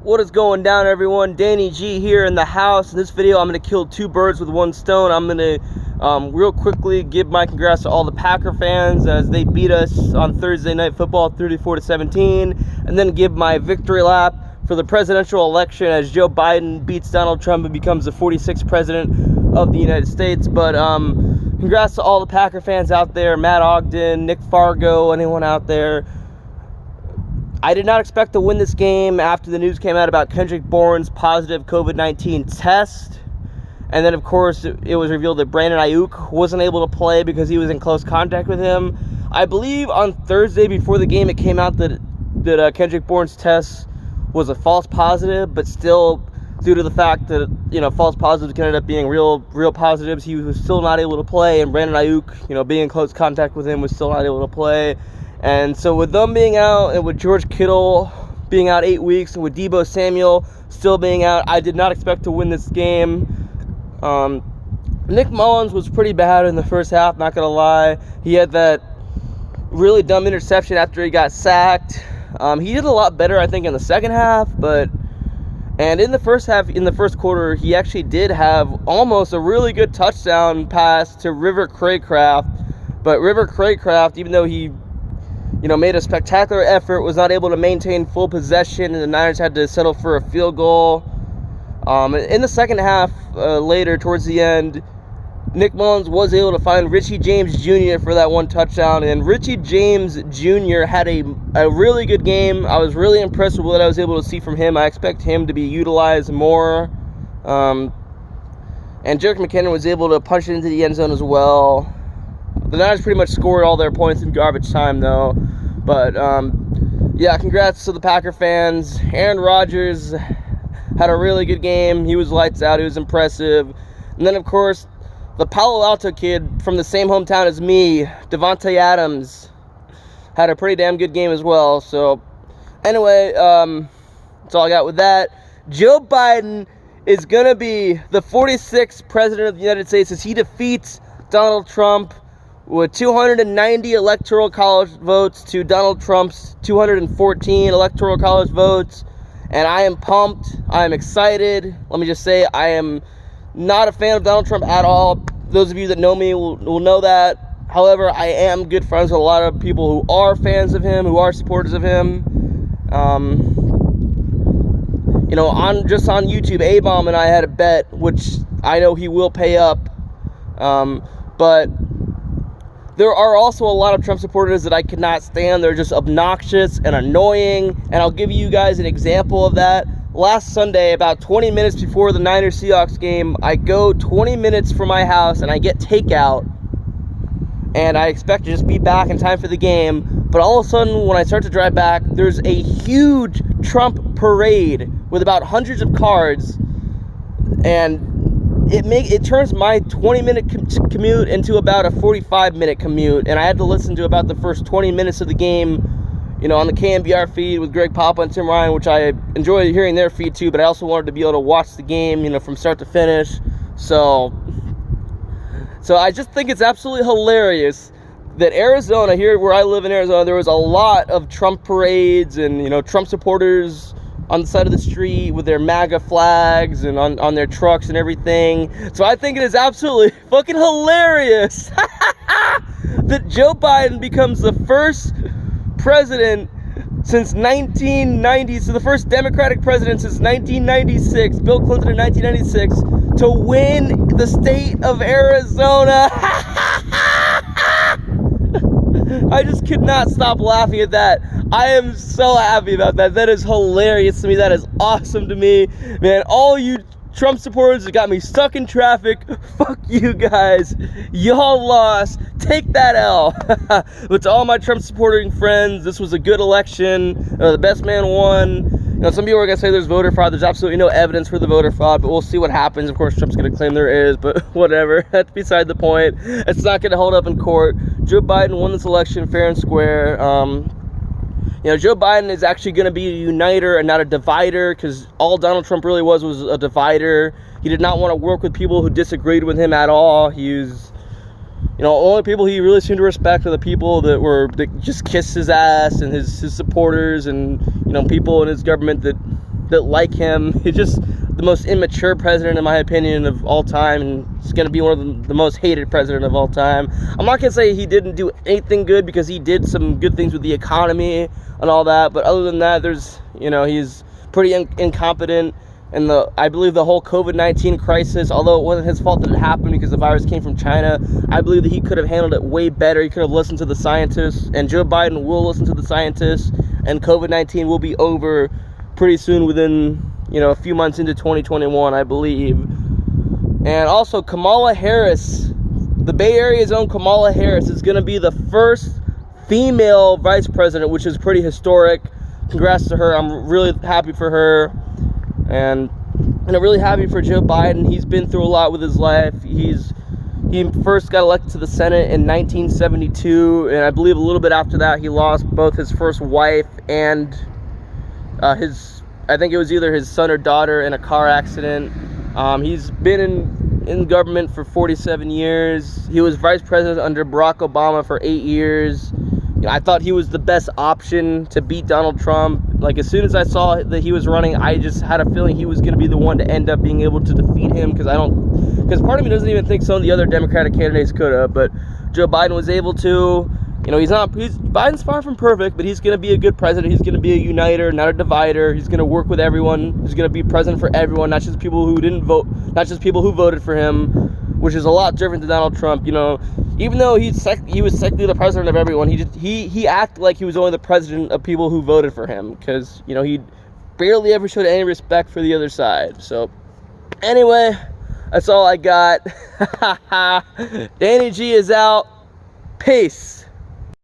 What is going down, everyone? Danny G here in the house. In this video, I'm going to kill two birds with one stone. I'm going to real quickly give my congrats to all the Packer fans as they beat us on Thursday Night Football 34-17, and then give my victory lap for the presidential election as Joe Biden beats Donald Trump and becomes the 46th president of the United States. But congrats to all the Packer fans out there, Matt Ogden, Nick Fargo, anyone out there. I did not expect to win this game after the news came out about Kendrick Bourne's positive COVID-19 test. And then, of course, it was revealed that Brandon Aiyuk wasn't able to play because he was in close contact with him. I believe on Thursday before the game it came out that Kendrick Bourne's test was a false positive, but still, due to the fact that, false positives can end up being real positives, he was still not able to play. And Brandon Aiyuk, being in close contact with him, was still not able to play. And so with them being out, and with George Kittle being out 8 weeks, and with Deebo Samuel still being out, I did not expect to win this game. Nick Mullins was pretty bad in the first half, not going to lie. He had that really dumb interception after he got sacked. He did a lot better, I think, in the second half. And in the first half, in the first quarter, he actually did have almost a really good touchdown pass to River Cracraft. But River Cracraft, even though he made a spectacular effort, was not able to maintain full possession, and the Niners had to settle for a field goal. In the second half, later, towards the end, Nick Mullins was able to find Richie James Jr. for that one touchdown, and Richie James Jr. had a really good game. I was really impressed with what I was able to see from him. I expect him to be utilized more. And Jerick McKinnon was able to punch it into the end zone as well. The Niners pretty much scored all their points in garbage time, though. But, yeah, congrats to the Packer fans. Aaron Rodgers had a really good game. He was lights out. He was impressive. And then, of course, the Palo Alto kid from the same hometown as me, Davante Adams, had a pretty damn good game as well. So, anyway, that's all I got with that. Joe Biden is going to be the 46th president of the United States as he defeats Donald Trump with 290 electoral college votes to Donald Trump's 214 electoral college votes. And I am pumped. I am excited. Let me just say, I am not a fan of Donald Trump at all. Those of you that know me will know that. However, I am good friends with a lot of people who are fans of him, who are supporters of him. On YouTube, A-Bomb and I had a bet, which I know he will pay up. But there are also a lot of Trump supporters that I cannot stand. They're just obnoxious and annoying. And I'll give you guys an example of that. Last Sunday, about 20 minutes before the Niners-Seahawks game, I go 20 minutes from my house and I get takeout. And I expect to just be back in time for the game. But all of a sudden, when I start to drive back, there's a huge Trump parade with about hundreds of cars. And it turns my 20-minute commute into about a 45-minute commute, and I had to listen to about the first 20 minutes of the game, on the KNBR feed with Greg Papa and Tim Ryan, which I enjoyed hearing their feed too, but I also wanted to be able to watch the game, from start to finish. So I just think it's absolutely hilarious that Arizona, here where I live in Arizona, there was a lot of Trump parades and, Trump supporters on the side of the street with their MAGA flags and on their trucks and everything. So I think it is absolutely fucking hilarious that Joe Biden becomes the first president since 1990, so the first Democratic president since 1996, Bill Clinton in 1996, to win the state of Arizona. I just could not stop laughing at that. I am so happy about that. That is hilarious to me. That is awesome to me. Man, all you Trump supporters that got me stuck in traffic, fuck you guys. Y'all lost. Take that L. But to all my Trump supporting friends, this was a good election. The best man won. Some people are going to say there's voter fraud. There's absolutely no evidence for the voter fraud, but we'll see what happens. Of course, Trump's going to claim there is, but whatever. That's beside the point. It's not going to hold up in court. Joe Biden won this election fair and square. Joe Biden is actually going to be a uniter and not a divider, because all Donald Trump really was a divider. He did not want to work with people who disagreed with him at all. He was, only people he really seemed to respect are the people that just kissed his ass, and his supporters, and people in his government that that like him. He's just the most immature president, in my opinion, of all time, and he's going to be one of the most hated president of all time. I'm not going to say he didn't do anything good, because he did some good things with the economy and all that, but other than that, he's pretty incompetent. And I believe the whole COVID-19 crisis, although it wasn't his fault that it happened because the virus came from China, I believe that he could have handled it way better. He could have listened to the scientists, and Joe Biden will listen to the scientists, and COVID-19 will be over pretty soon, within, a few months into 2021, I believe. And also, Kamala Harris, the Bay Area's own Kamala Harris, is going to be the first female vice president, which is pretty historic. Congrats to her. I'm really happy for her. And I'm really happy for Joe Biden. He's been through a lot with his life. He first got elected to the Senate in 1972, and I believe a little bit after that he lost both his first wife and I think it was either his son or daughter in a car accident. He's been in government for 47 years. He was vice president under Barack Obama for 8 years. I thought he was the best option to beat Donald Trump. Like, as soon as I saw that he was running, I just had a feeling he was going to be the one to end up being able to defeat him, because part of me doesn't even think some of the other Democratic candidates could have, but Joe Biden was able to. Biden's far from perfect, but he's going to be a good president. He's going to be a uniter, not a divider. He's going to work with everyone. He's going to be president for everyone, not just people who didn't vote, not just people who voted for him, which is a lot different than Donald Trump. Even though he was technically the president of everyone, he acted like he was only the president of people who voted for him, because he barely ever showed any respect for the other side. So anyway, that's all I got. Danny G is out. Peace.